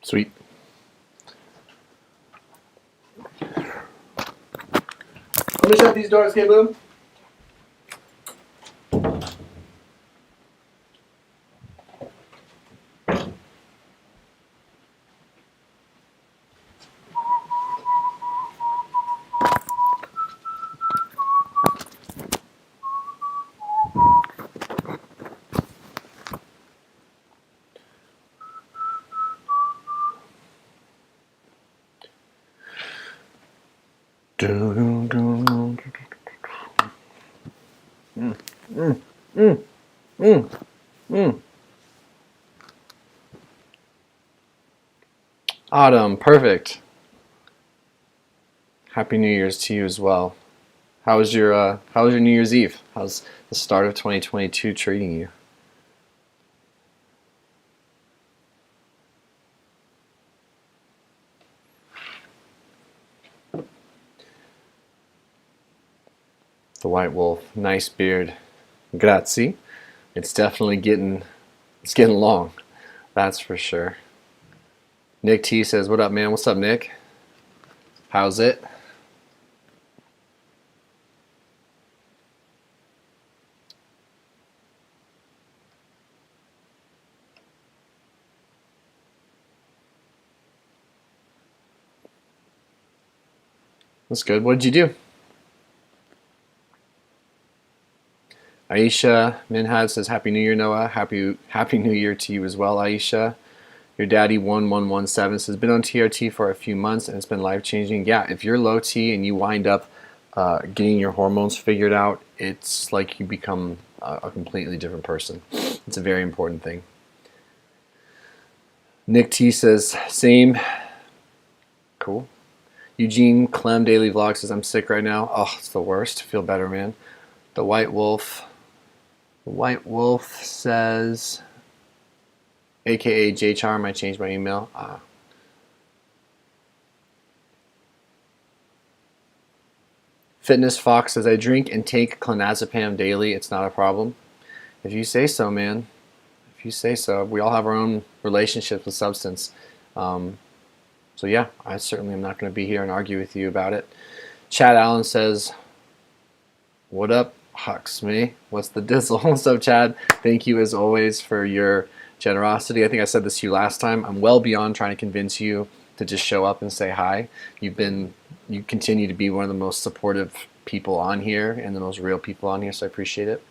Sweet. Let me shut these doors, K-Boom. Autumn, perfect. Happy New Year's to you as well. How was your New Year's Eve? How's the start of 2022 treating you? The White Wolf, nice beard. Grazie. It's definitely getting long. That's for sure. Nick T says, "What up, man? What's up, Nick? How's it?" That's good. What did you do? Aisha Minhad says, "Happy New Year, Noah. Happy New Year to you as well, Aisha." Your daddy 1117 says, "Been on TRT for a few months and it's been life-changing." Yeah, if you're low T and you wind up getting your hormones figured out, it's like you become a completely different person. It's a very important thing. Nick T says, "Same." Cool. Eugene Clem Daily Vlog says, "I'm sick right now." Oh, it's the worst. Feel better, man. The White Wolf says, AKA JCharm, I changed my email. Fitness Fox says, "I drink and take clonazepam daily. It's not a problem." If you say so, man. If you say so. We all have our own relationships with substance. So yeah, I certainly am not going to be here and argue with you about it. Chad Allen says, "What up, Hux me? What's the dizzle?" What's up, Chad? Thank you as always for your generosity. I think I said this to you last time. I'm well beyond trying to convince you to just show up and say hi. You continue to be one of the most supportive people on here and the most real people on here, so I appreciate it.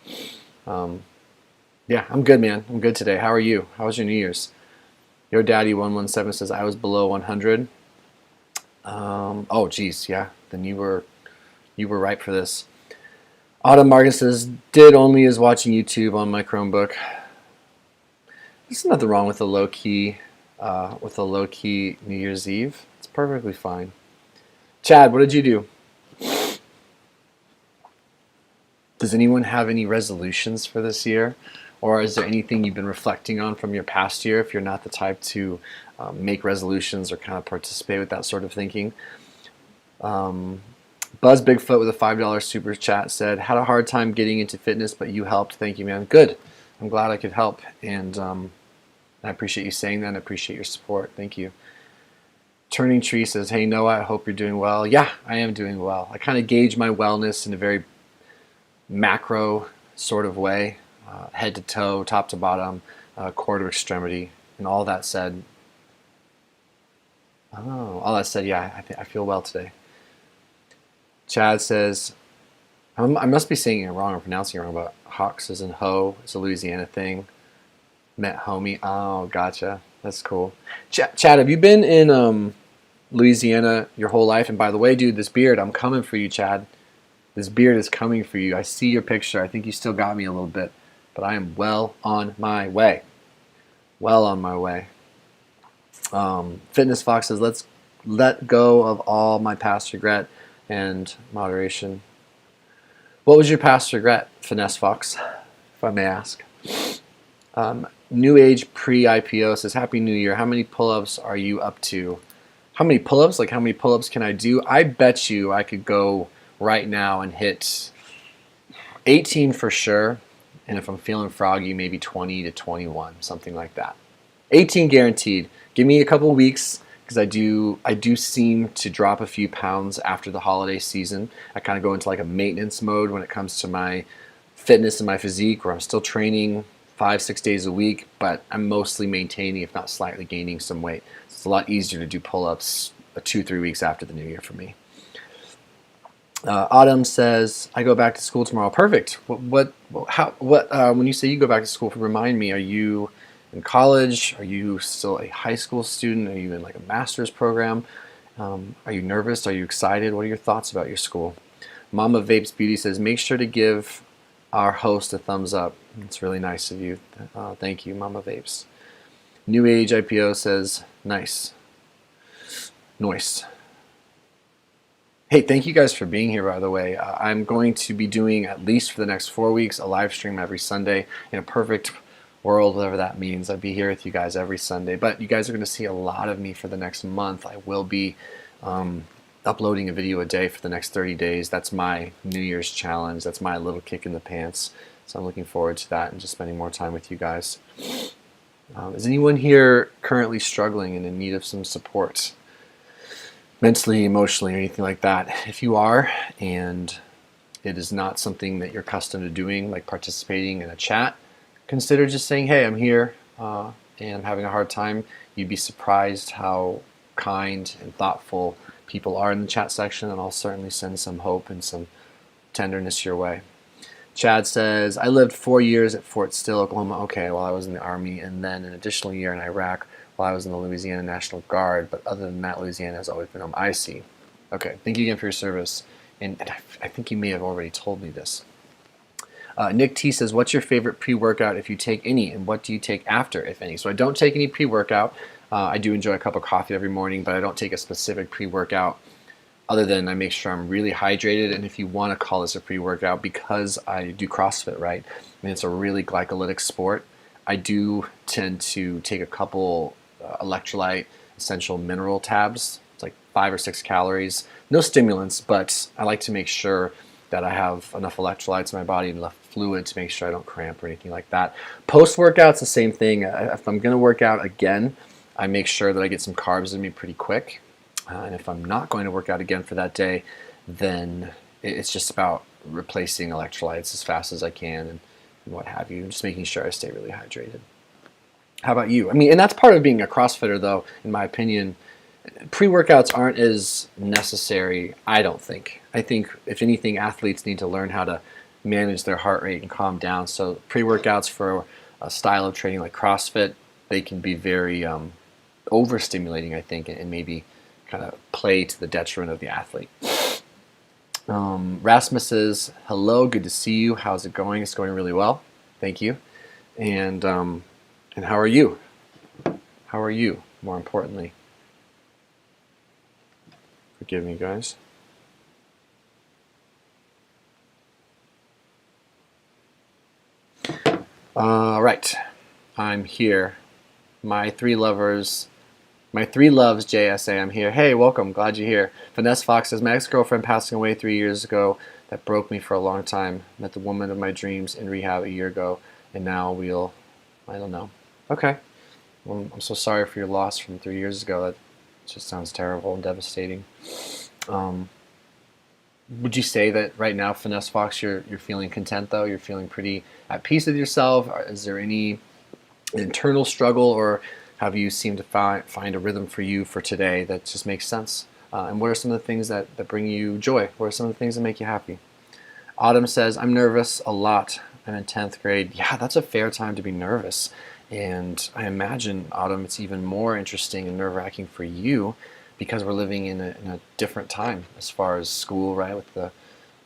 Yeah, I'm good, man. I'm good today. How are you? How was your New Year's? Your daddy 117 says, "I was below 100. Oh, geez, yeah. Then you were right for this. Autumn Marcus says, "Did only is watching YouTube on my Chromebook." There's nothing wrong with a low key New Year's Eve. It's perfectly fine. Chad, what did you do? Does anyone have any resolutions for this year? Or is there anything you've been reflecting on from your past year if you're not the type to make resolutions or kind of participate with that sort of thinking? Buzz Bigfoot with a $5 super chat said, "Had a hard time getting into fitness, but you helped. Thank you, man." Good. I'm glad I could help. And I appreciate you saying that and I appreciate your support. Thank you. Turning Tree says, "Hey, Noah, I hope you're doing well." Yeah, I am doing well. I kind of gauge my wellness in a very macro sort of way. Head to toe, top to bottom, core to extremity, and all that said, yeah, I feel well today. Chad says, I must be saying it wrong or pronouncing it wrong, but Hawks is in Ho. It's a Louisiana thing. Met homie. Oh, gotcha. That's cool. Chad, have you been in Louisiana your whole life? And by the way, dude, this beard, I'm coming for you, Chad. This beard is coming for you. I see your picture. I think you still got me a little bit. But I am well on my way. Well on my way. Fitness Fox says, "Let's let go of all my past regret and moderation." What was your past regret, Finesse Fox, if I may ask? New Age Pre-IPO says, "Happy New Year. How many pull-ups are you up to?" How many pull-ups? Like how many pull-ups can I do? I bet you I could go right now and hit 18 for sure. And if I'm feeling froggy, maybe 20 to 21, something like that. 18 guaranteed. give me a couple weeks, because I do seem to drop a few pounds after the holiday season. I kind of go into like a maintenance mode when it comes to my fitness and my physique, where I'm still training 5-6 days a week, but I'm mostly maintaining, if not slightly gaining some weight. It's a lot easier to do pull-ups 2-3 weeks after the new year for me. Autumn says, I go back to school tomorrow. Perfect. When you say you go back to school, remind me, are you in college? Are you still a high school student? Are you in like a master's program? Are you nervous? Are you excited? What are your thoughts about your school? Mama Vapes Beauty says, make sure to give our host a thumbs up. It's really nice of you. Thank you, Mama Vapes. New Age IPO says, nice. Nice. Hey, thank you guys for being here, by the way. I'm going to be doing, at least for the next 4 weeks, a live stream every Sunday. In a perfect world, whatever that means, I'll be here with you guys every Sunday. But you guys are going to see a lot of me for the next month. I will be uploading a video a day for the next 30 days. That's my New Year's challenge. That's my little kick in the pants. So I'm looking forward to that and just spending more time with you guys. Is anyone here currently struggling and in need of some support? Mentally, emotionally, or anything like that? If you are, and it is not something that you're accustomed to doing, like participating in a chat, consider just saying, hey, I'm here and I'm having a hard time. You'd be surprised how kind and thoughtful people are in the chat section, and I'll certainly send some hope and some tenderness your way. Chad says, I lived 4 years at Fort Still, Oklahoma. Okay, while I was in the Army, and then an additional year in Iraq while I was in the Louisiana National Guard, but other than that, Louisiana has always been home. I see. Okay, thank you again for your service. And I think you may have already told me this. Nick T says, what's your favorite pre-workout if you take any, and what do you take after, if any? So I don't take any pre-workout. I do enjoy a cup of coffee every morning, but I don't take a specific pre-workout other than I make sure I'm really hydrated. And if you want to call this a pre-workout, because I do CrossFit, right? I mean, it's a really glycolytic sport. I do tend to take a couple electrolyte essential mineral tabs. It's like 5 or 6 calories. No stimulants, but I like to make sure that I have enough electrolytes in my body and enough fluid to make sure I don't cramp or anything like that. Post-workout's the same thing. If I'm going to work out again, I make sure that I get some carbs in me pretty quick. And if I'm not going to work out again for that day, then it's just about replacing electrolytes as fast as I can and what have you, just making sure I stay really hydrated. How about you? I mean, and that's part of being a CrossFitter, though, in my opinion. Pre-workouts aren't as necessary, I don't think. I think, if anything, athletes need to learn how to manage their heart rate and calm down. So pre-workouts for a style of training like CrossFit, they can be very overstimulating, I think, and maybe kind of play to the detriment of the athlete. Rasmus says, hello, good to see you. How's it going? It's going really well. Thank you. And how are you? How are you, more importantly? Forgive me, guys. Right. I'm here. My three loves, JSA, I'm here. Hey, welcome. Glad you're here. Vanessa Fox says, my ex-girlfriend passing away 3 years ago. That broke me for a long time. Met the woman of my dreams in rehab a year ago, and now I don't know. Okay. Well, I'm so sorry for your loss from 3 years ago. That just sounds terrible and devastating. Would you say that right now, Vanessa Fox, you're feeling content, though? You're feeling pretty at peace with yourself? Is there any internal struggle, or have you seemed to find a rhythm for you for today that just makes sense? And what are some of the things that bring you joy? What are some of the things that make you happy? Autumn says, I'm nervous a lot. I'm in 10th grade. Yeah, that's a fair time to be nervous. And I imagine, Autumn, it's even more interesting and nerve-wracking for you because we're living in a different time as far as school, right, with the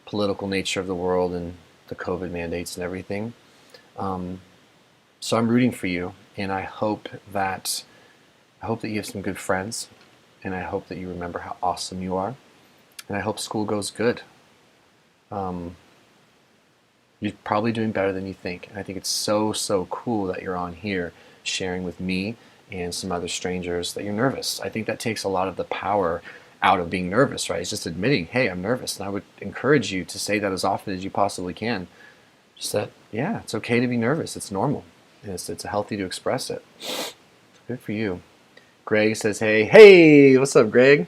political nature of the world and the COVID mandates and everything. So I'm rooting for you, and I hope that you have some good friends, and I hope that you remember how awesome you are, and I hope school goes good. You're probably doing better than you think, and I think it's so cool that you're on here sharing with me and some other strangers that you're nervous. I think that takes a lot of the power out of being nervous, right? It's just admitting, hey, I'm nervous, and I would encourage you to say that as often as you possibly can. Just that, yeah, it's okay to be nervous. It's normal. It's healthy to express it. Good for you. Greg says, hey. Hey, what's up, Greg?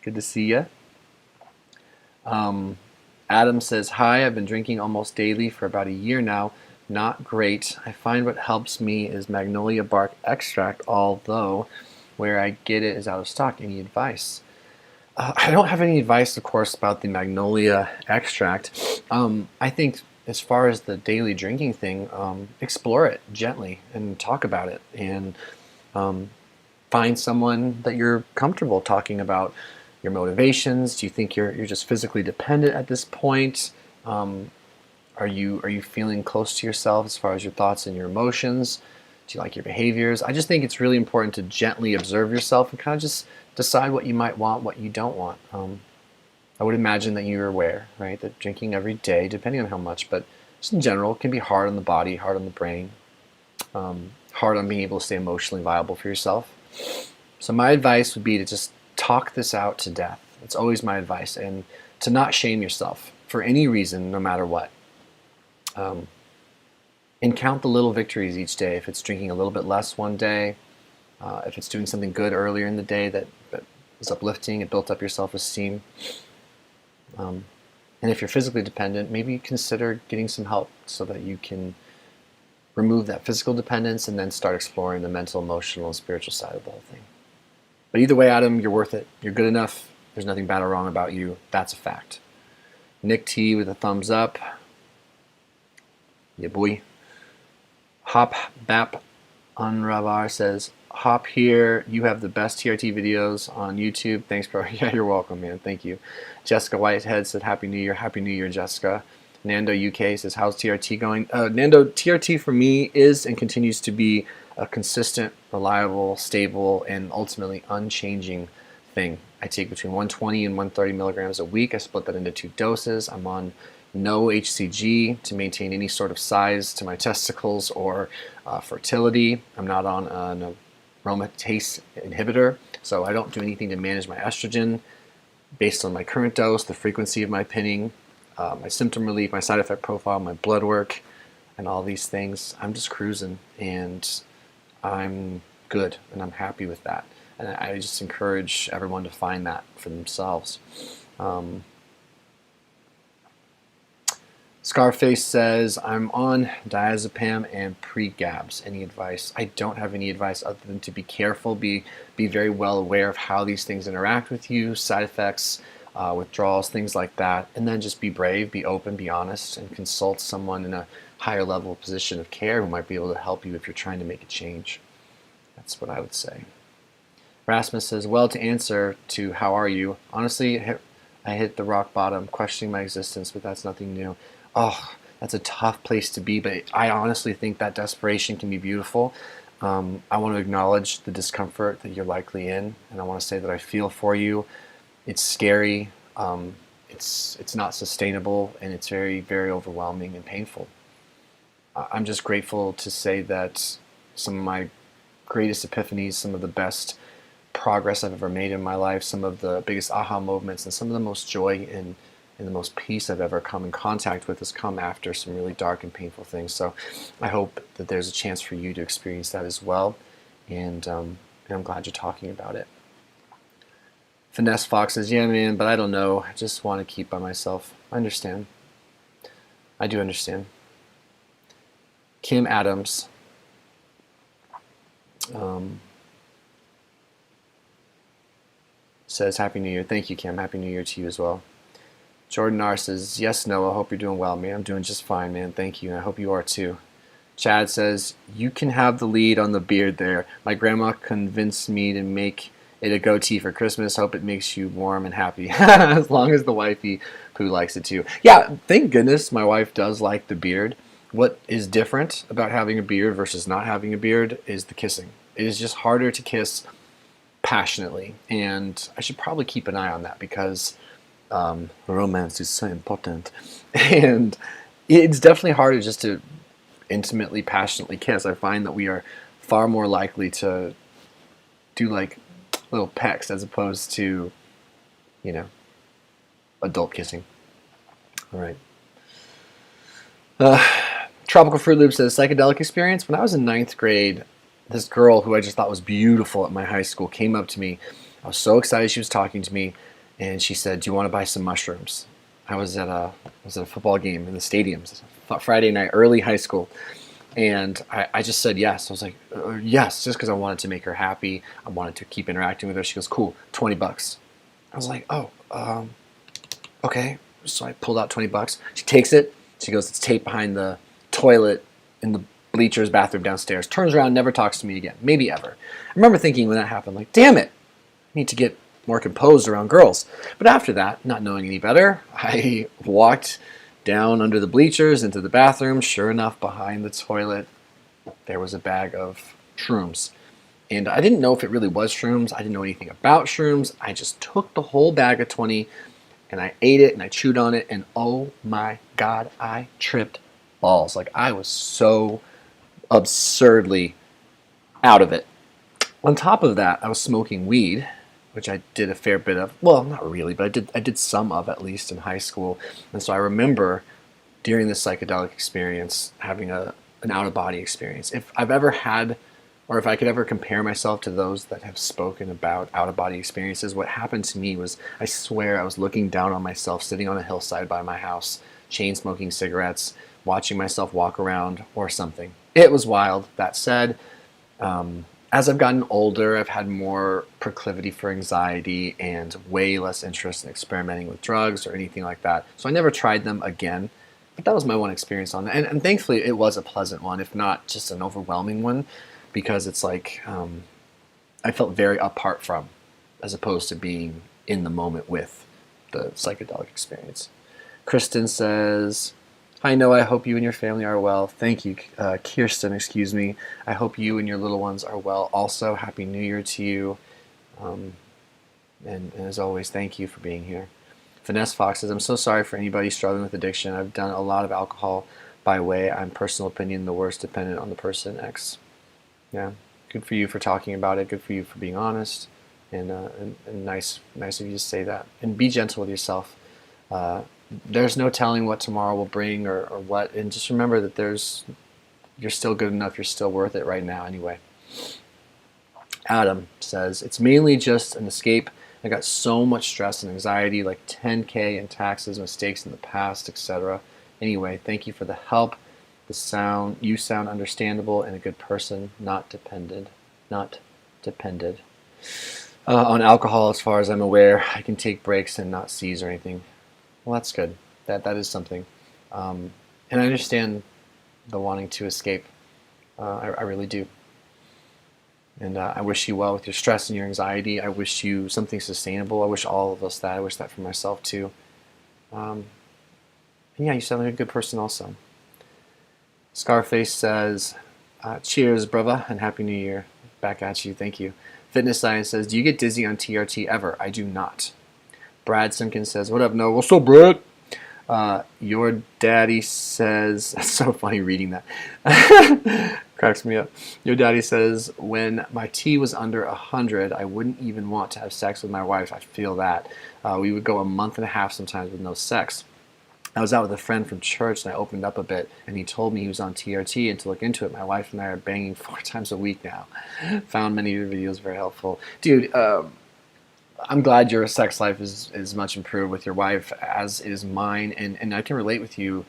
Good to see you. Adam says, hi, I've been drinking almost daily for about a year now. Not great. I find what helps me is magnolia bark extract, although where I get it is out of stock. Any advice? I don't have any advice, of course, about the magnolia extract. I think as far as the daily drinking thing, explore it gently and talk about it, and find someone that you're comfortable talking about your motivations. Do you think you're just physically dependent at this point? Are you feeling close to yourself as far as your thoughts and your emotions? Do you like your behaviors? I just think it's really important to gently observe yourself and kind of just decide what you might want, what you don't want. I would imagine that you're aware, right, that drinking every day, depending on how much, but just in general, can be hard on the body, hard on the brain, hard on being able to stay emotionally viable for yourself. So my advice would be to just talk this out to death. It's always my advice, and to not shame yourself for any reason, no matter what. And count the little victories each day. If it's drinking a little bit less one day, if it's doing something good earlier in the day that is uplifting, it built up your self-esteem. And if you're physically dependent, maybe consider getting some help so that you can remove that physical dependence and then start exploring the mental, emotional, and spiritual side of the whole thing. But either way, Adam, you're worth it. You're good enough. There's nothing bad or wrong about you. That's a fact. Nick T with a thumbs up. Yeah, boy. Hop Bap Unravar says, hop here. You have the best TRT videos on YouTube. Thanks, bro. Yeah, you're welcome, man. Thank you. Jessica Whitehead said, Happy New Year. Happy New Year, Jessica. Nando UK says, how's TRT going? Nando, TRT for me is and continues to be a consistent, reliable, stable, and ultimately unchanging thing. I take between 120 and 130 milligrams a week. I split that into 2 doses. I'm on no HCG to maintain any sort of size to my testicles or fertility. I'm not on an aromatase inhibitor, so I don't do anything to manage my estrogen based on my current dose, the frequency of my pinning, my symptom relief, my side effect profile, my blood work, and all these things. I'm just cruising, and I'm good, and I'm happy with that. And I just encourage everyone to find that for themselves. Scarface says, I'm on diazepam and pre-GABs. Any advice? I don't have any advice other than to be careful, be very well aware of how these things interact with you, side effects, withdrawals, things like that, and then just be brave, be open, be honest, and consult someone in a higher level position of care who might be able to help you if you're trying to make a change. That's what I would say. Rasmus says, well, to answer to how are you, honestly, I hit the rock bottom, questioning my existence, but that's nothing new. Oh, that's a tough place to be, but I honestly think that desperation can be beautiful. I want to acknowledge the discomfort that you're likely in, and I want to say that I feel for you. It's scary, it's not sustainable, and it's very, very overwhelming and painful. I'm just grateful to say that some of my greatest epiphanies, some of the best progress I've ever made in my life, some of the biggest aha moments, and some of the most joy and the most peace I've ever come in contact with has come after some really dark and painful things. So I hope that there's a chance for you to experience that as well, and I'm glad you're talking about it. Finesse Fox says, yeah, man, but I don't know. I just want to keep by myself. I understand. I do understand. Kim Adams says, Happy New Year. Thank you, Kim. Happy New Year to you as well. Jordan R says, yes, Noah, hope you're doing well, man. I'm doing just fine, man. Thank you, and I hope you are too. Chad says, you can have the lead on the beard there. My grandma convinced me to make it a goatee for Christmas. Hope it makes you warm and happy. As long as the wifey who likes it too. Yeah, thank goodness my wife does like the beard. What is different about having a beard versus not having a beard is the kissing. It is just harder to kiss passionately, and I should probably keep an eye on that because romance is so important, and it's definitely harder just to intimately, passionately kiss. I find that we are far more likely to do like little pecks as opposed to, you know, adult kissing. All right. Tropical Fruit Loop says, psychedelic experience. When I was in 9th grade, this girl who I just thought was beautiful at my high school came up to me. I was so excited she was talking to me, and she said, "Do you want to buy some mushrooms?" I was at a football game in the stadiums, Friday night, early high school, and I just said yes. I was like, yes, just because I wanted to make her happy. I wanted to keep interacting with her. She goes, "Cool, $20." I was like, "Oh, okay." So I pulled out $20. She takes it. She goes, "It's taped behind the toilet in the bleachers, bathroom downstairs." Turns around, never talks to me again, maybe ever. I remember thinking when that happened, like, damn it, I need to get more composed around girls. But after that, not knowing any better, I walked down under the bleachers into the bathroom. Sure enough, behind the toilet, there was a bag of shrooms. And I didn't know if it really was shrooms. I didn't know anything about shrooms. I just took the whole bag of 20 and I ate it and I chewed on it. And oh my God, I tripped balls. Like, I was so absurdly out of it. On top of that, I was smoking weed, which I did a fair bit of. Well, not really, but I did some of, at least in high school. And so I remember during this psychedelic experience having an out-of-body experience. If I've ever had, or if I could ever compare myself to those that have spoken about out-of-body experiences, what happened to me was, I swear I was looking down on myself sitting on a hillside by my house, chain smoking cigarettes, watching myself walk around or something. It was wild. That said, as I've gotten older, I've had more proclivity for anxiety and way less interest in experimenting with drugs or anything like that. So I never tried them again. But that was my one experience on that. And thankfully, it was a pleasant one, if not just an overwhelming one, because it's like I felt very apart from, as opposed to being in the moment with the psychedelic experience. Kristen says, "Hi Noah, I hope you and your family are well." Thank you, Kirsten, excuse me. I hope you and your little ones are well also. Happy New Year to you. And as always, thank you for being here. Finesse Fox says, "I'm so sorry for anybody struggling with addiction. I've done a lot of alcohol by way. I'm personal opinion, the worst, dependent on the person X." Yeah, good for you for talking about it. Good for you for being honest. And nice of you to say that. And be gentle with yourself. There's no telling what tomorrow will bring or what, and just remember that you're still good enough, you're still worth it right now anyway. Adam says, "It's mainly just an escape. I got so much stress and anxiety, like 10K in taxes, mistakes in the past, etc. Anyway, thank you for the help. You sound understandable and a good person, not dependent on alcohol as far as I'm aware. I can take breaks and not seize or anything." Well, that's good. That is something. And I understand the wanting to escape. I really do. And I wish you well with your stress and your anxiety. I wish you something sustainable. I wish all of us that. I wish that for myself too. And yeah, you sound like a good person also. Scarface says, "Cheers, brother, and Happy New Year." Back at you. Thank you. Fitness Science says, "Do you get dizzy on TRT ever?" I do not. Brad Simpkins says, "What up, Noah?" "What's up, Brad?" Your daddy says, that's so funny reading that. Cracks me up. Your daddy says, "When my T was under 100, I wouldn't even want to have sex with my wife." I feel that. We would go a month and a half sometimes with no sex. I was out with a friend from church and I opened up a bit and he told me he was on TRT and to look into it. My wife and I are banging 4 times a week now. Found many of your videos very helpful. Dude, I'm glad your sex life is much improved with your wife, as is mine, and I can relate with you.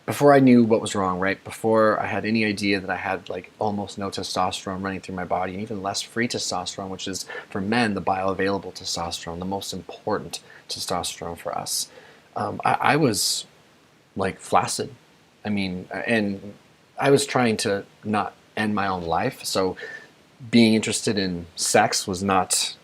Before I knew what was wrong, right? Before I had any idea that I had like almost no testosterone running through my body, and even less free testosterone, which is for men the bioavailable testosterone, the most important testosterone for us. I was like flaccid. I mean, and I was trying to not end my own life, so being interested in sex was not.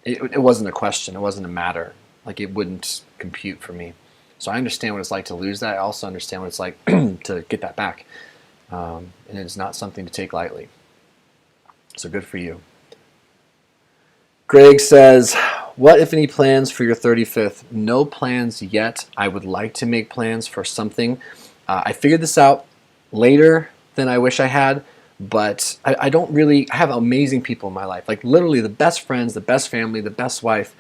It wasn't a question. It wasn't a matter. Like, it wouldn't compute for me. So I understand what it's like to lose that. I also understand what it's like to get that back. And it's not something to take lightly. So good for you. Greg says, "What, if any, plans for your 35th? No plans yet. I would like to make plans for something. I figured this out later than I wish I had. But I don't really, I have amazing people in my life, like literally the best friends, the best family, the best wife,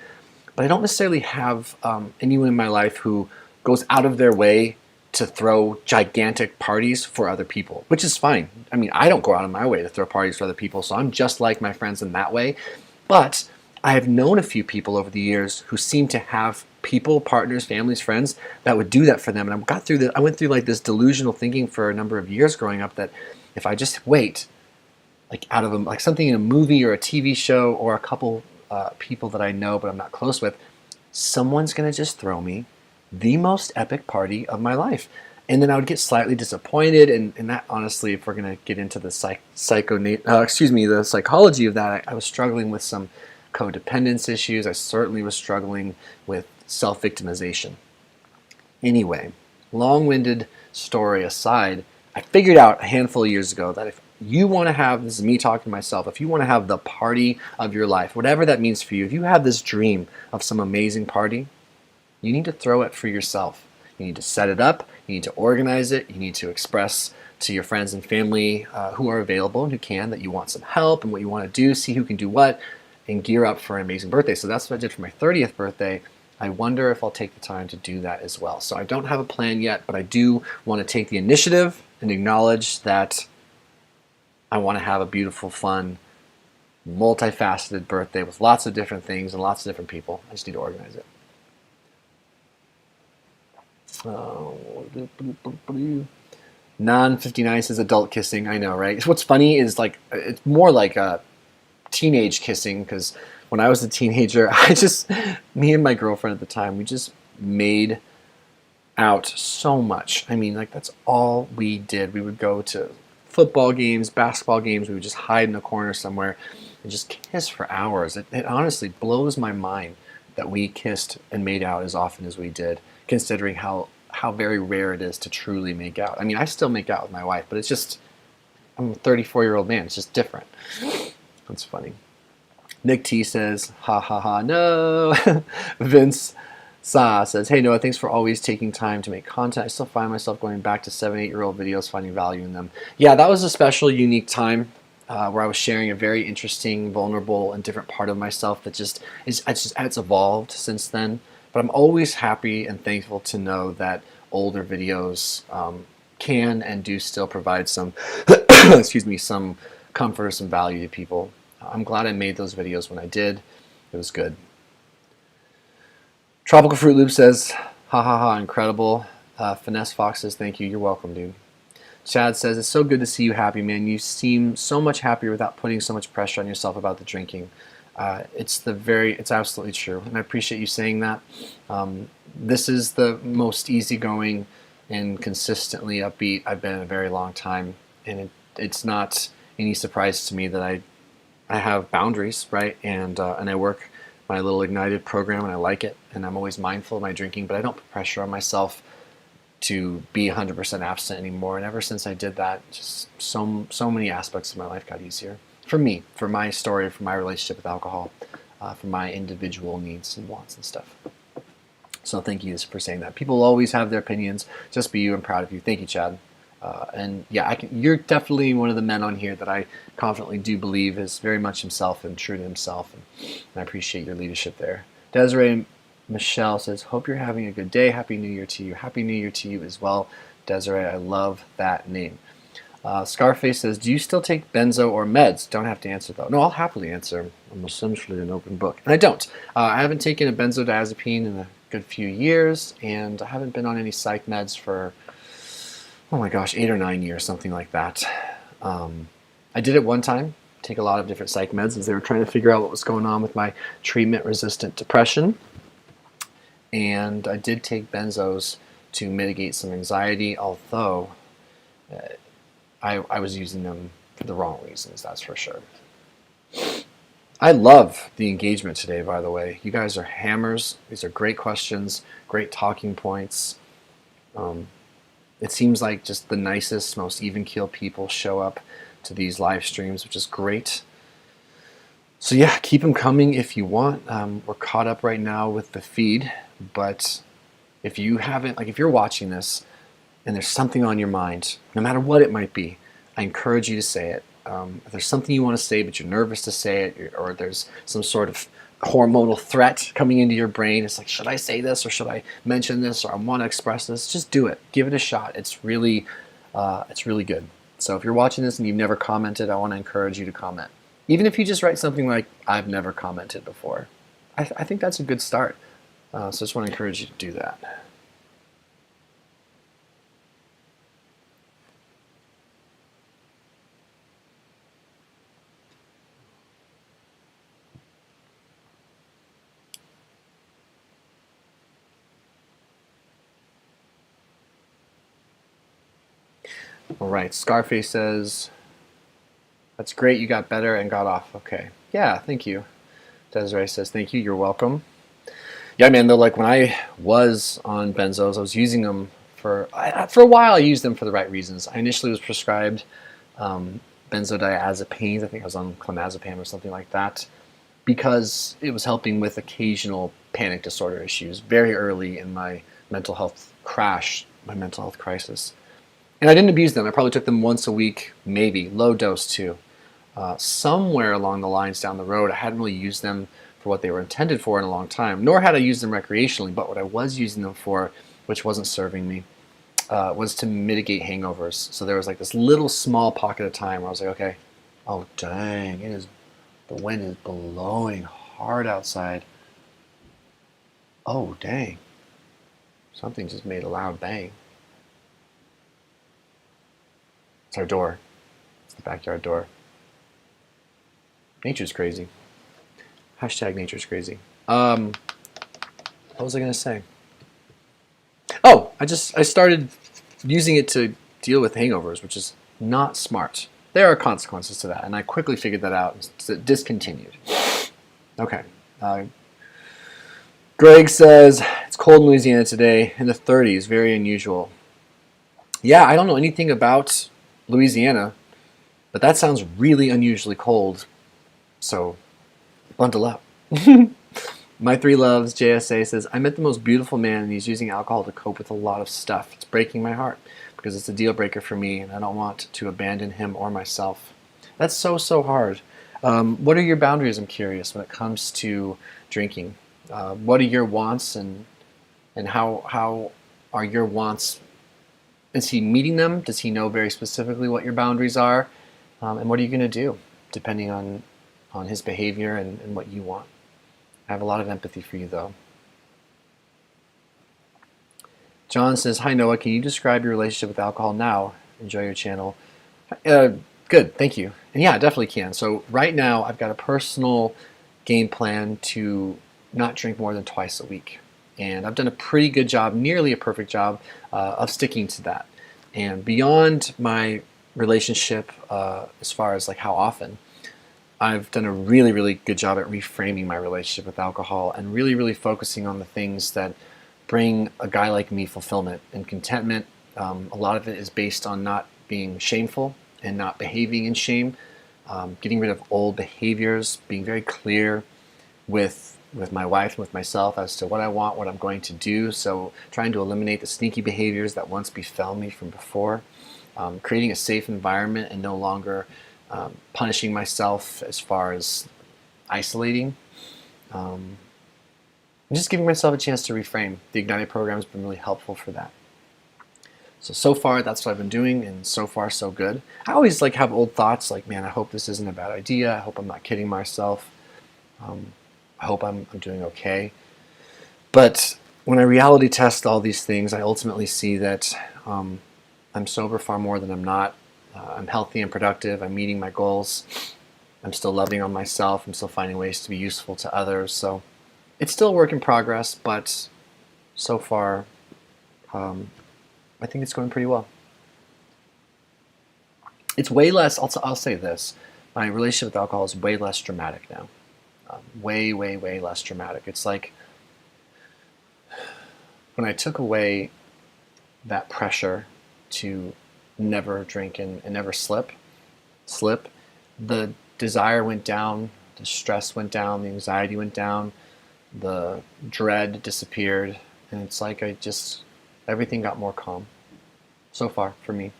but I don't necessarily have anyone in my life who goes out of their way to throw gigantic parties for other people, which is fine. I mean, I don't go out of my way to throw parties for other people, so I'm just like my friends in that way. But I have known a few people over the years who seem to have people, partners, families, friends that would do that for them. And I went through like this delusional thinking for a number of years growing up that if I just wait, like out of like something in a movie or a TV show or a couple people that I know but I'm not close with, someone's going to just throw me the most epic party of my life. And then I would get slightly disappointed, and that honestly, if we're going to get into the the psychology of that, I was struggling with some codependence issues. I certainly was struggling with self-victimization. Anyway, long-winded story aside, I figured out a handful of years ago that if you want to have, this is me talking to myself, if you want to have the party of your life, whatever that means for you, if you have this dream of some amazing party, you need to throw it for yourself. You need to set it up, you need to organize it, you need to express to your friends and family who are available and who can that you want some help and what you want to do, see who can do what, and gear up for an amazing birthday. So that's what I did for my 30th birthday. I wonder if I'll take the time to do that as well. So I don't have a plan yet, but I do want to take the initiative and acknowledge that I want to have a beautiful, fun, multifaceted birthday with lots of different things and lots of different people. I just need to organize it. Non-59 says adult kissing. I know, right? What's funny is like it's more like a teenage kissing, because when I was a teenager, me and my girlfriend at the time, we just made out so much. I mean, like that's all we did. We would go to football games, basketball games. We would just hide in a corner somewhere and just kiss for hours. It honestly blows my mind that we kissed and made out as often as we did, considering how very rare it is to truly make out. I mean, I still make out with my wife, but it's just, I'm a 34-year-old man. It's just different. That's funny. Nick T says, ha ha ha, no. Vince Sa says, hey Noah, thanks for always taking time to make content. I still find myself going back to 7-8-year-old videos, finding value in them. Yeah, that was a special, unique time where I was sharing a very interesting, vulnerable, and different part of myself that it's evolved since then. But I'm always happy and thankful to know that older videos can and do still provide some, excuse me, some comfort or some value to people. I'm glad I made those videos when I did. It was good. Tropical Fruit Loop says, ha ha ha, incredible. Finesse Fox says, thank you. You're welcome, dude. Chad says, it's so good to see you happy, man. You seem so much happier without putting so much pressure on yourself about the drinking. It's absolutely true, and I appreciate you saying that. This is the most easygoing and consistently upbeat I've been in a very long time, and it's not any surprise to me that I have boundaries, right? And I work my little Ignited program, and I like it, and I'm always mindful of my drinking, but I don't put pressure on myself to be 100% absent anymore. And ever since I did that, just so many aspects of my life got easier. For me, for my story, for my relationship with alcohol, for my individual needs and wants and stuff. So thank you for saying that. People always have their opinions. Just be you. I'm proud of you. Thank you, Chad. And yeah, you're definitely one of the men on here that I confidently do believe is very much himself and true to himself. And I appreciate your leadership there. Desiree Michelle says, hope you're having a good day. Happy New Year to you. Happy New Year to you as well, Desiree. I love that name. Scarface says, do you still take benzo or meds? Don't have to answer though. No, I'll happily answer. I'm essentially an open book. And I don't. I haven't taken a benzodiazepine in a good few years, and I haven't been on any psych meds for, oh my gosh, 8 or 9 years, something like that. I did it one time, take a lot of different psych meds as they were trying to figure out what was going on with my treatment-resistant depression. And I did take benzos to mitigate some anxiety, although I was using them for the wrong reasons, that's for sure. I love the engagement today, by the way. You guys are hammers. These are great questions, great talking points. It seems like just the nicest, most even-keeled people show up to these live streams, which is great. So yeah, keep them coming if you want. We're caught up right now with the feed, but if you haven't, like if you're watching this and there's something on your mind, no matter what it might be, I encourage you to say it. If there's something you want to say but you're nervous to say it, or there's some sort of hormonal threat coming into your brain. It's like, should I say this, or should I mention this, or I want to express this? Just do it. Give it a shot. It's really good. So if you're watching this and you've never commented, I want to encourage you to comment. Even if you just write something like, I've never commented before. I think that's a good start. So I just want to encourage you to do that. All right, Scarface says, that's great, you got better and got off. Okay, yeah, thank you. Desiree says, thank you, you're welcome. Yeah, man, though, like when I was on benzos, I was using them for a while. I used them for the right reasons. I initially was prescribed benzodiazepines. I think I was on clonazepam or something like that, because it was helping with occasional panic disorder issues very early in my mental health crash, my mental health crisis. And I didn't abuse them. I probably took them once a week, maybe, low dose too. Somewhere along the lines down the road, I hadn't really used them for what they were intended for in a long time, nor had I used them recreationally, but what I was using them for, which wasn't serving me, was to mitigate hangovers. So there was like this little small pocket of time where I was like, okay, oh dang, the wind is blowing hard outside. Oh dang, something just made a loud bang. It's our door. It's the backyard door. Nature's crazy. Hashtag nature's crazy. What was I going to say? Oh, I started using it to deal with hangovers, which is not smart. There are consequences to that, and I quickly figured that out and discontinued. Okay. Greg says, it's cold in Louisiana today, in the 30s, very unusual. Yeah, I don't know anything about Louisiana, but that sounds really unusually cold, so bundle up. My three loves, JSA, says, I met the most beautiful man and he's using alcohol to cope with a lot of stuff. It's breaking my heart because it's a deal breaker for me and I don't want to abandon him or myself. That's so hard. What are your boundaries, I'm curious, when it comes to drinking? What are your wants and how are your wants? Is he meeting them? Does he know very specifically what your boundaries are? And what are you going to do depending on his behavior and what you want? I have a lot of empathy for you, though. John says, hi, Noah. Can you describe your relationship with alcohol now? Enjoy your channel. Good, thank you. And yeah, I definitely can. So right now, I've got a personal game plan to not drink more than twice a week. And I've done a pretty good job, nearly a perfect job, of sticking to that. And beyond my relationship, as far as like how often, I've done a really good job at reframing my relationship with alcohol and really focusing on the things that bring a guy like me fulfillment and contentment. A lot of it is based on not being shameful and not behaving in shame, getting rid of old behaviors, being very clear with my wife and with myself as to what I want, what I'm going to do. So trying to eliminate the sneaky behaviors that once befell me from before, creating a safe environment and no longer punishing myself as far as isolating. And just giving myself a chance to reframe. The Ignited program has been really helpful for that. So far, that's what I've been doing, and so far, so good. I always like have old thoughts like, man, I hope this isn't a bad idea. I hope I'm not kidding myself. I hope I'm doing okay. But when I reality test all these things, I ultimately see that I'm sober far more than I'm not. I'm healthy and productive. I'm meeting my goals. I'm still loving on myself. I'm still finding ways to be useful to others. So it's still a work in progress, but so far, I think it's going pretty well. It's way less, I'll say this, my relationship with alcohol is way less dramatic now. Way less dramatic. It's like when I took away that pressure to never drink and never slip, the desire went down, the stress went down, the anxiety went down, the dread disappeared, and it's like everything got more calm so far for me.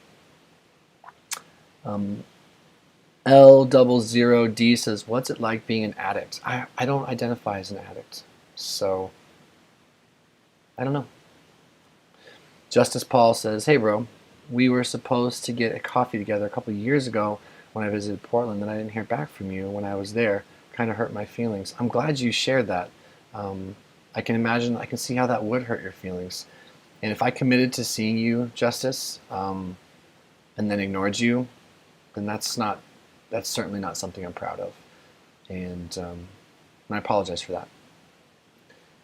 L00D says, what's it like being an addict? I don't identify as an addict, so I don't know. Justice Paul says, hey bro, we were supposed to get a coffee together a couple of years ago when I visited Portland, and I didn't hear back from you when I was there. Kind of hurt my feelings. I'm glad you shared that. I can imagine, I can see how that would hurt your feelings. And if I committed to seeing you, Justice, and then ignored you, then that's certainly not something I'm proud of. And I apologize for that.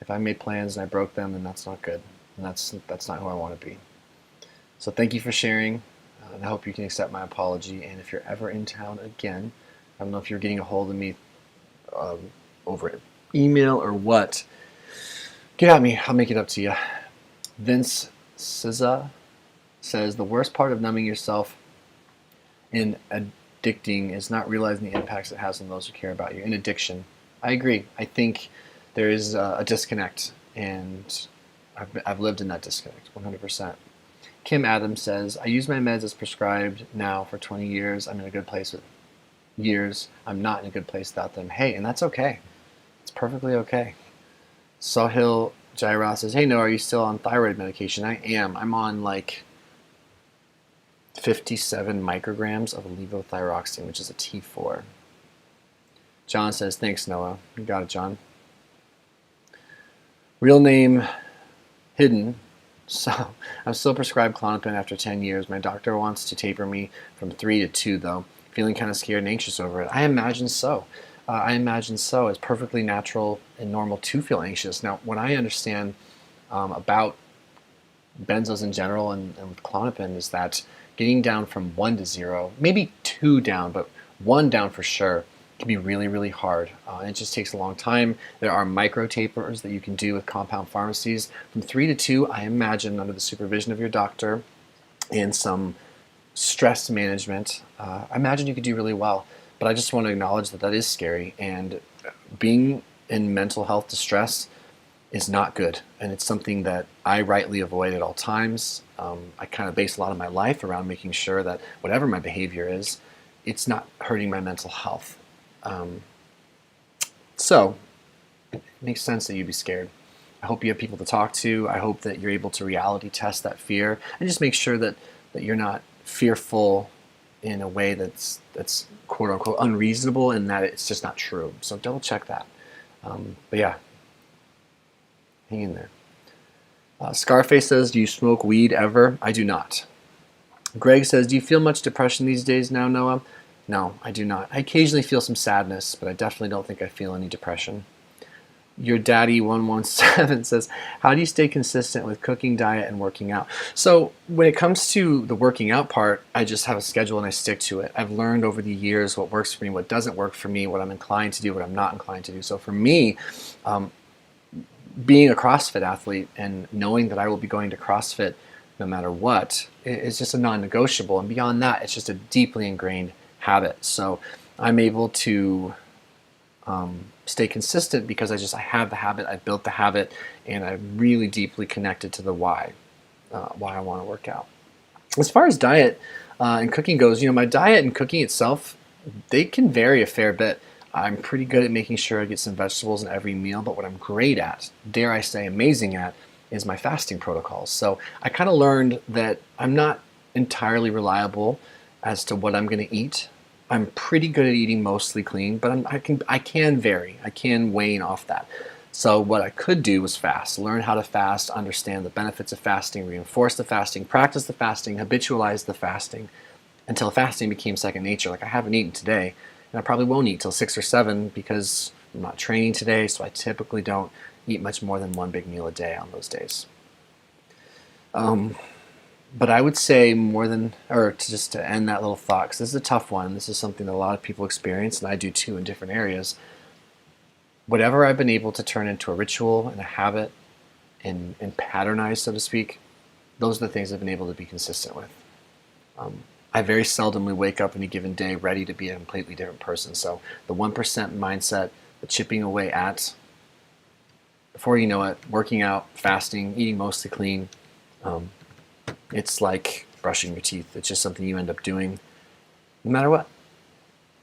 If I made plans and I broke them, then that's not good. And that's not who I want to be. So thank you for sharing, and I hope you can accept my apology. And if you're ever in town again, I don't know if you're getting a hold of me over email or what, get at me. I'll make it up to you. Vince Siza says, the worst part of numbing yourself in addicting is not realizing the impacts it has on those who care about you. In addiction, I agree. I think there is a disconnect, and I've lived in that disconnect 100%. Kim Adams says, I use my meds as prescribed now for 20 years. I'm in a good place with years. I'm not in a good place without them. Hey, and that's okay. It's perfectly okay. Sahil Jaira says, hey, no, are you still on thyroid medication? I am. I'm on like 57 micrograms of levothyroxine, which is a T4. John says, thanks, Noah. You got it, John. Real name hidden. So I'm still prescribed Klonopin after 10 years. My doctor wants to taper me from 3 to 2, though. Feeling kind of scared and anxious over it. I imagine so. It's perfectly natural and normal to feel anxious. Now, what I understand about benzos in general and with Klonopin is that getting down from 1 to 0, maybe 2 down, but 1 down for sure, can be really, really hard. It just takes a long time. There are micro tapers that you can do with compound pharmacies. From 3 to 2, I imagine, under the supervision of your doctor and some stress management, I imagine you could do really well. But I just want to acknowledge that that is scary, and being in mental health distress is not good, and it's something that I rightly avoid at all times. I kind of base a lot of my life around making sure that whatever my behavior is, it's not hurting my mental health. So it makes sense that you'd be scared. I hope you have people to talk to. I hope that you're able to reality test that fear and just make sure that you're not fearful in a way that's quote unquote unreasonable and that it's just not true. So double check that. But yeah, hang in there. Scarface says, do you smoke weed ever? I do not. Greg says, do you feel much depression these days now, Noah? No, I do not. I occasionally feel some sadness, but I definitely don't think I feel any depression. Your Daddy 117 says, how do you stay consistent with cooking, diet, and working out? So when it comes to the working out part, I just have a schedule and I stick to it. I've learned over the years what works for me, what doesn't work for me, what I'm inclined to do, what I'm not inclined to do. So for me, being a CrossFit athlete and knowing that I will be going to CrossFit no matter what is just a non-negotiable. And beyond that, it's just a deeply ingrained habit. So I'm able to stay consistent because I have the habit, I built the habit, and I'm really deeply connected to the why I want to work out. As far as diet and cooking goes, my diet and cooking itself, they can vary a fair bit. I'm pretty good at making sure I get some vegetables in every meal, but what I'm great at, dare I say amazing at, is my fasting protocols. So I kind of learned that I'm not entirely reliable as to what I'm going to eat. I'm pretty good at eating mostly clean, but I can vary. I can wane off that. So what I could do was fast, learn how to fast, understand the benefits of fasting, reinforce the fasting, practice the fasting, habitualize the fasting until fasting became second nature. Like I haven't eaten today, and I probably won't eat till 6 or 7 because I'm not training today, so I typically don't eat much more than 1 big meal a day on those days. But I would say to end that little thought, because this is a tough one, this is something that a lot of people experience, and I do too in different areas. Whatever I've been able to turn into a ritual and a habit and patternize, so to speak, those are the things I've been able to be consistent with. I very seldomly wake up in a given day ready to be a completely different person. So the 1% mindset, the chipping away at, before you know it, working out, fasting, eating mostly clean, it's like brushing your teeth. It's just something you end up doing no matter what.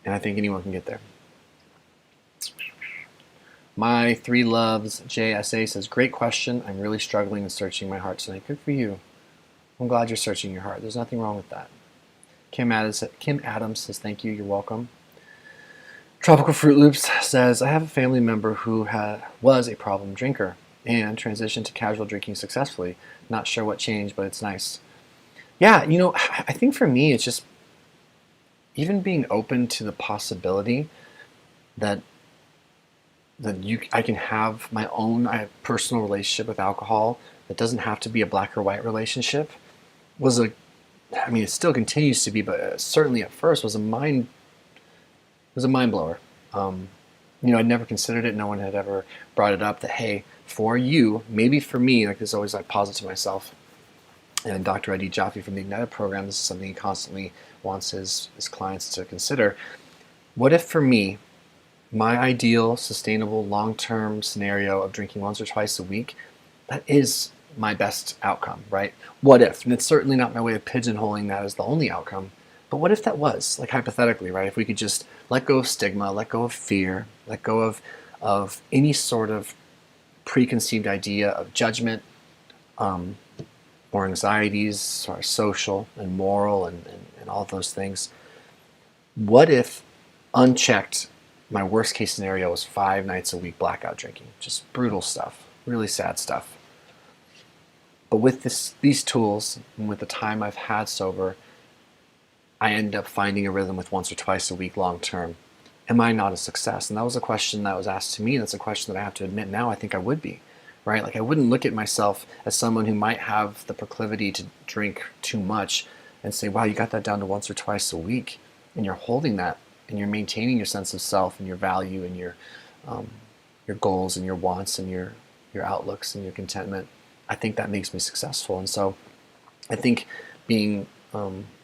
And I think anyone can get there. My Three Loves JSA says, great question. I'm really struggling and searching my heart tonight. Good for you. I'm glad you're searching your heart. There's nothing wrong with that. Kim Adams says, thank you. You're welcome. Tropical Fruit Loops says, I have a family member who was a problem drinker and transitioned to casual drinking successfully. Not sure what changed, but it's nice. Yeah, you know, I think for me, it's just even being open to the possibility that I can have my own personal relationship with alcohol that doesn't have to be a black or white relationship it still continues to be, but certainly at first was a mind blower. I'd never considered it. No one had ever brought it up that, hey, for you, maybe for me, like this always I posit to myself. And Dr. Eddie Jaffe from the Ignited program, this is something he constantly wants his clients to consider. What if for me, my ideal, sustainable, long-term scenario of drinking once or twice a week, that is my best outcome, right? What if? And it's certainly not my way of pigeonholing that as the only outcome, but what if that was, like hypothetically, right? If we could just let go of stigma, let go of fear, let go of any sort of preconceived idea of judgment, or anxieties, or social and moral and all those things. What if, unchecked, my worst case scenario was 5 nights a week blackout drinking? Just brutal stuff, really sad stuff. But with these tools and with the time I've had sober, I end up finding a rhythm with once or twice a week long term. Am I not a success? And that was a question that was asked to me. That's a question that I have to admit now I think I would be, right? Like I wouldn't look at myself as someone who might have the proclivity to drink too much and say, wow, you got that down to once or twice a week, and you're holding that, and you're maintaining your sense of self and your value and your goals and your wants and your outlooks and your contentment. I think that makes me successful. And so I think being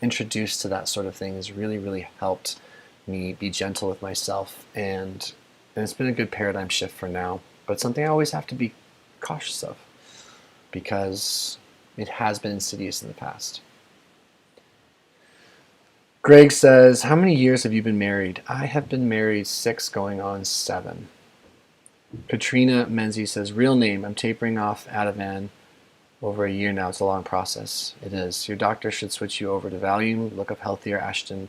introduced to that sort of thing has really, really helped me be gentle with myself. And it's been a good paradigm shift for now. But it's something I always have to be cautious of because it has been insidious in the past. Greg says, how many years have you been married? I have been married 6 going on 7. Katrina Menzie says, real name, I'm tapering off Ativan over a year now. It's a long process. It is. Your doctor should switch you over to Valium. Look up Heather Ashton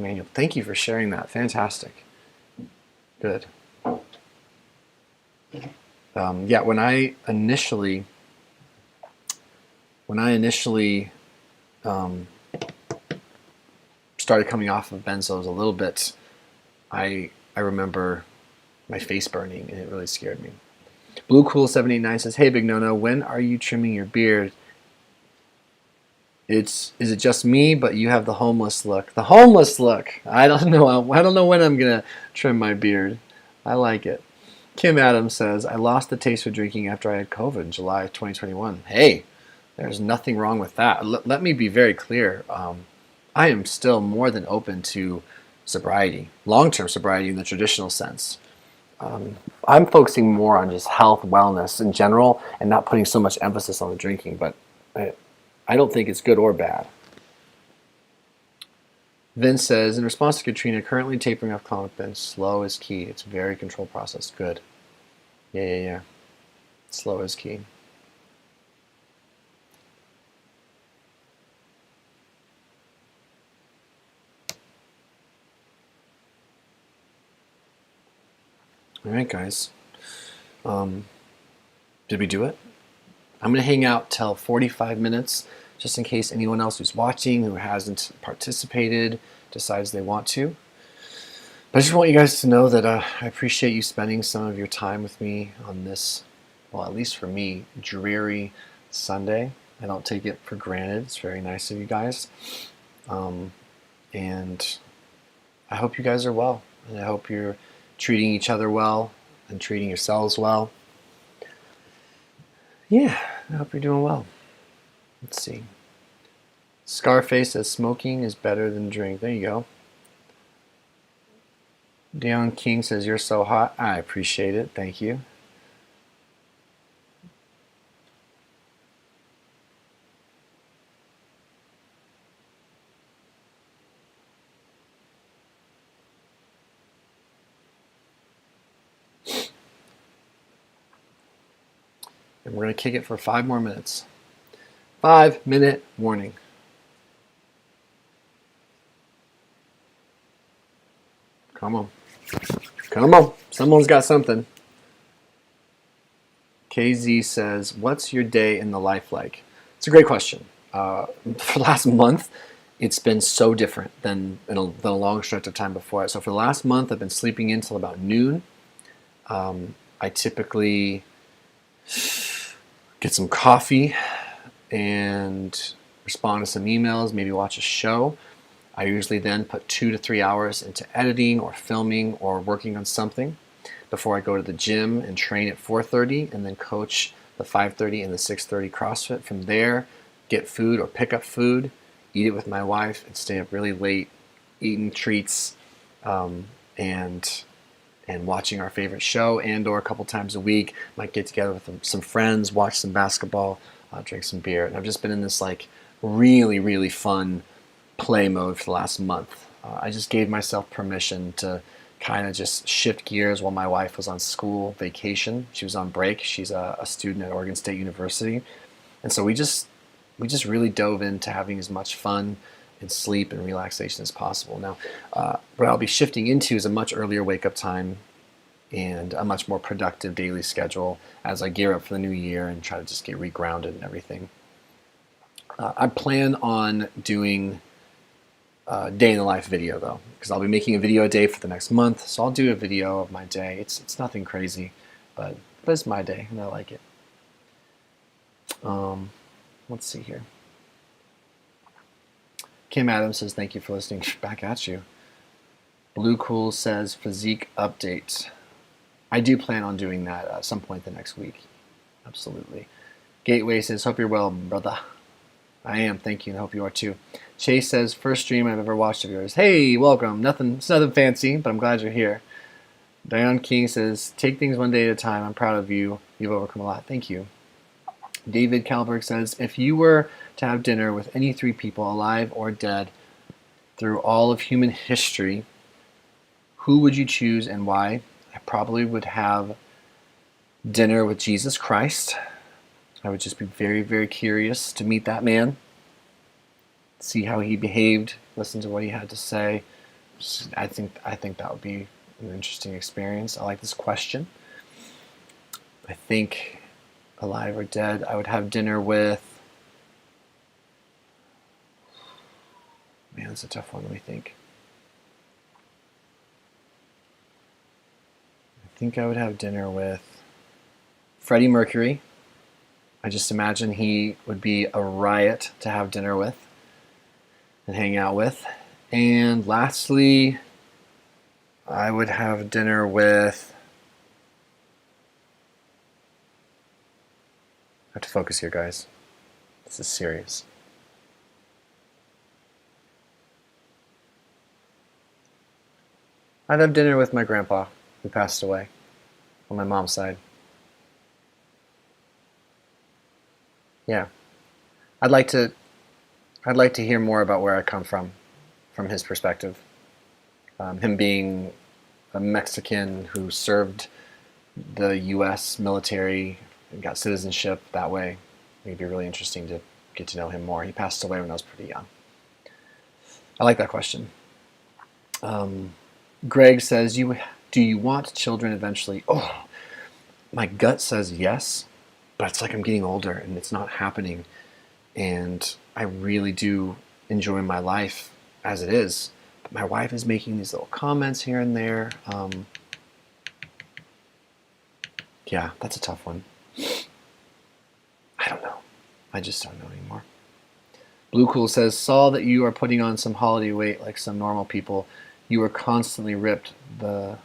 Manuel. Thank you for sharing that. Fantastic. Good. Yeah, when I initially started coming off of benzos a little bit, I remember my face burning, and it really scared me. Blue Cool 789 says, hey, Big No-No, when are you trimming your beard? Is it just me, but you have the homeless look? The homeless look! I don't know. I don't know when I'm going to trim my beard. I like it. Kim Adams says, I lost the taste for drinking after I had COVID in July 2021. Hey, there's nothing wrong with that. Let me be very clear. I am still more than open to sobriety, long-term sobriety in the traditional sense. I'm focusing more on just health, wellness in general, and not putting so much emphasis on the drinking, but I don't think it's good or bad. Vince says, in response to Katrina, currently tapering off Klonopin, slow is key. It's a very controlled process. Good. Yeah. Slow is key. All right, guys. Did we do it? I'm going to hang out till 45 minutes, just in case anyone else who's watching, who hasn't participated, decides they want to. But I just want you guys to know that I appreciate you spending some of your time with me on this, well, at least for me, dreary Sunday. I don't take it for granted. It's very nice of you guys. And I hope you guys are well. And I hope you're treating each other well and treating yourselves well. Yeah, I hope you're doing well. Let's see. Scarface says smoking is better than drink. There you go. Dion King says you're so hot. I appreciate it. Thank you. And we're going to kick it for 5 more minutes. 5-minute warning. Come on. Come on. Someone's got something. KZ says, what's your day in the life like? It's a great question. For the last month, it's been so different than a long stretch of time before it. So for the last month, I've been sleeping in till about noon. I typically get some coffee and respond to some emails, maybe watch a show. I usually then put 2 to 3 hours into editing or filming or working on something before I go to the gym and train at 4:30 and then coach the 5:30 and the 6:30 CrossFit. From there, get food or pick up food, eat it with my wife, and stay up really late eating treats and watching our favorite show, and or a couple times a week might get together with some friends, watch some basketball, drink some beer. And I've just been in this like really, really fun play mode for the last month. I just gave myself permission to kind of just shift gears while my wife was on school vacation. She was on break. She's a student at Oregon State University. And so we just really dove into having as much fun and sleep and relaxation as possible. Now, what I'll be shifting into is a much earlier wake-up time and a much more productive daily schedule as I gear up for the new year and try to just get regrounded and everything. I plan on doing a day in the life video though, because I'll be making a video a day for the next month. So I'll do a video of my day. It's nothing crazy, but it's my day and I like it. Let's see here. Kim Adams says, thank you for listening. Back at you. Blue Cool says, physique update. I do plan on doing that at some point the next week. Absolutely. Gateway says, hope you're well, brother. I am, thank you, and I hope you are too. Chase says, first stream I've ever watched of yours. Hey, welcome. It's nothing fancy, but I'm glad you're here. Diane King says, take things one day at a time. I'm proud of you. You've overcome a lot. Thank you. David Kalberg says, if you were to have dinner with any 3 people, alive or dead, through all of human history, who would you choose and why? I probably would have dinner with Jesus Christ. I would just be very, very curious to meet that man, see how he behaved, listen to what he had to say. I think that would be an interesting experience. I like this question. I think alive or dead, I would have dinner with, man, that's a tough one, let me think. I think I would have dinner with Freddie Mercury. I just imagine he would be a riot to have dinner with and hang out with. And lastly, I would have dinner with, I have to focus here, guys. This is serious. I'd have dinner with my grandpa, who passed away, on my mom's side. Yeah, I'd like to hear more about where I come from his perspective. Him being a Mexican who served the U.S. military and got citizenship that way. It'd be really interesting to get to know him more. He passed away when I was pretty young. I like that question. Greg says, do you want children eventually? Oh, my gut says yes, but it's like I'm getting older and it's not happening. And I really do enjoy my life as it is. But my wife is making these little comments here and there. Yeah, that's a tough one. I don't know. I just don't know anymore. Blue Cool says, saw that you are putting on some holiday weight like some normal people. You were constantly ripped the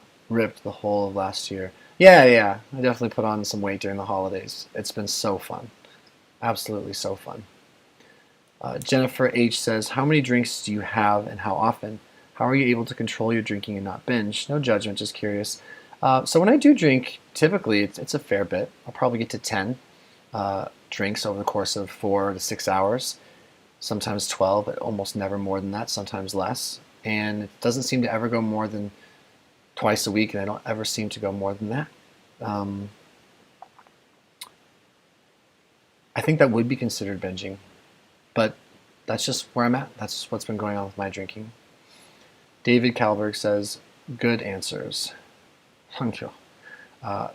whole of last year. Yeah. I definitely put on some weight during the holidays. It's been so fun. Absolutely so fun. Jennifer H. says, how many drinks do you have and how often? How are you able to control your drinking and not binge? No judgment, just curious. So when I do drink, typically it's a fair bit. I'll probably get to 10 drinks over the course of 4 to 6 hours. Sometimes 12, but almost never more than that, sometimes less. And it doesn't seem to ever go more than twice a week, and I don't ever seem to go more than that. think that would be considered binging, but that's just where I'm at. That's what's been going on with my drinking. David Kalberg says, good answers. Thank you.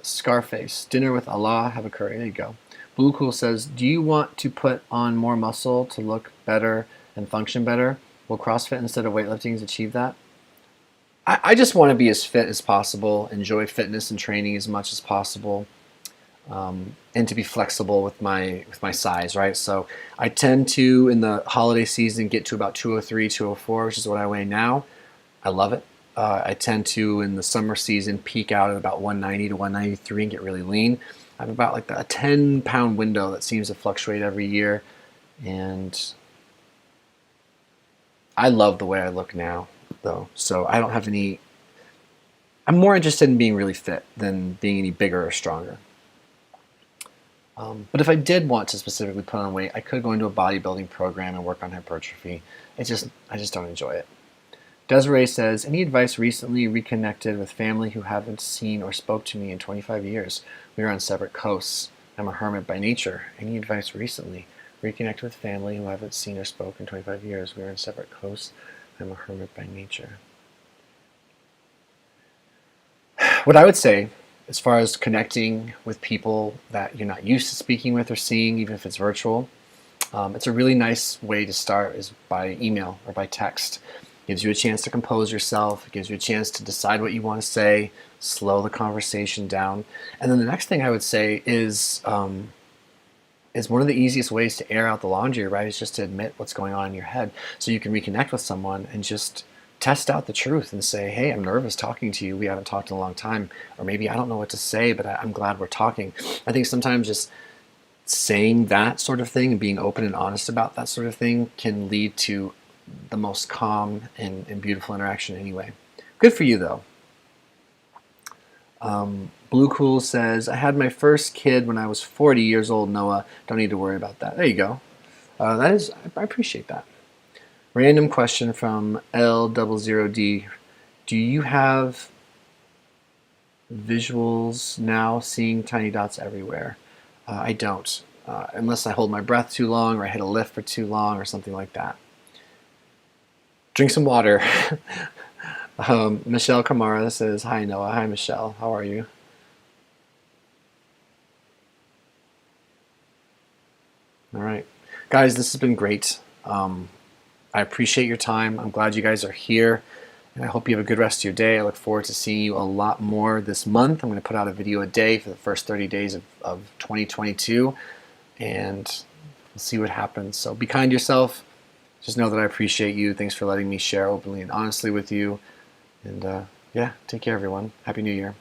Scarface, dinner with Allah, have a curry. There you go. Blue Cool says, do you want to put on more muscle to look better and function better? Will CrossFit instead of weightlifting achieve that? I just want to be as fit as possible, enjoy fitness and training as much as possible, and to be flexible with my size, right? So I tend to, in the holiday season, get to about 203, 204, which is what I weigh now. I love it. I tend to, in the summer season, peak out at about 190 to 193 and get really lean. I have about like a 10-pound window that seems to fluctuate every year, and I love the way I look now, though. So I don't have any. I'm more interested in being really fit than being any bigger or stronger. But if I did want to specifically put on weight, I could go into a bodybuilding program and work on hypertrophy. I just don't enjoy it. Desiree says, any advice? Recently reconnected with family who haven't seen or spoke to me in 25 years. We are on separate coasts. I'm a hermit by nature. Any advice recently? Reconnect with family who haven't seen or spoken in 25 years. We are on separate coasts. I'm a hermit by nature. What I would say, as far as connecting with people that you're not used to speaking with or seeing, even if it's virtual, it's a really nice way to start is by email or by text. It gives you a chance to compose yourself. It gives you a chance to decide what you want to say, slow the conversation down. And then the next thing I would say is one of the easiest ways to air out the laundry, right, is just to admit what's going on in your head. So you can reconnect with someone and just test out the truth and say, hey, I'm nervous talking to you. We haven't talked in a long time. Or maybe I don't know what to say, but I'm glad we're talking. I think sometimes just saying that sort of thing and being open and honest about that sort of thing can lead to the most calm and beautiful interaction anyway. Good for you, though. Blue Cool says, I had my first kid when I was 40 years old, Noah. Don't need to worry about that. There you go. I appreciate that. Random question from L00D. Do you have visuals now, seeing tiny dots everywhere? I don't, unless I hold my breath too long or I hit a lift for too long or something like that. Drink some water. Michelle Kamara says, hi Noah. Hi Michelle. How are you? All right. Guys, this has been great. I appreciate your time. I'm glad you guys are here. And I hope you have a good rest of your day. I look forward to seeing you a lot more this month. I'm going to put out a video a day for the first 30 days of 2022. And we'll see what happens. So be kind to yourself. Just know that I appreciate you. Thanks for letting me share openly and honestly with you. And yeah, take care, everyone. Happy New Year.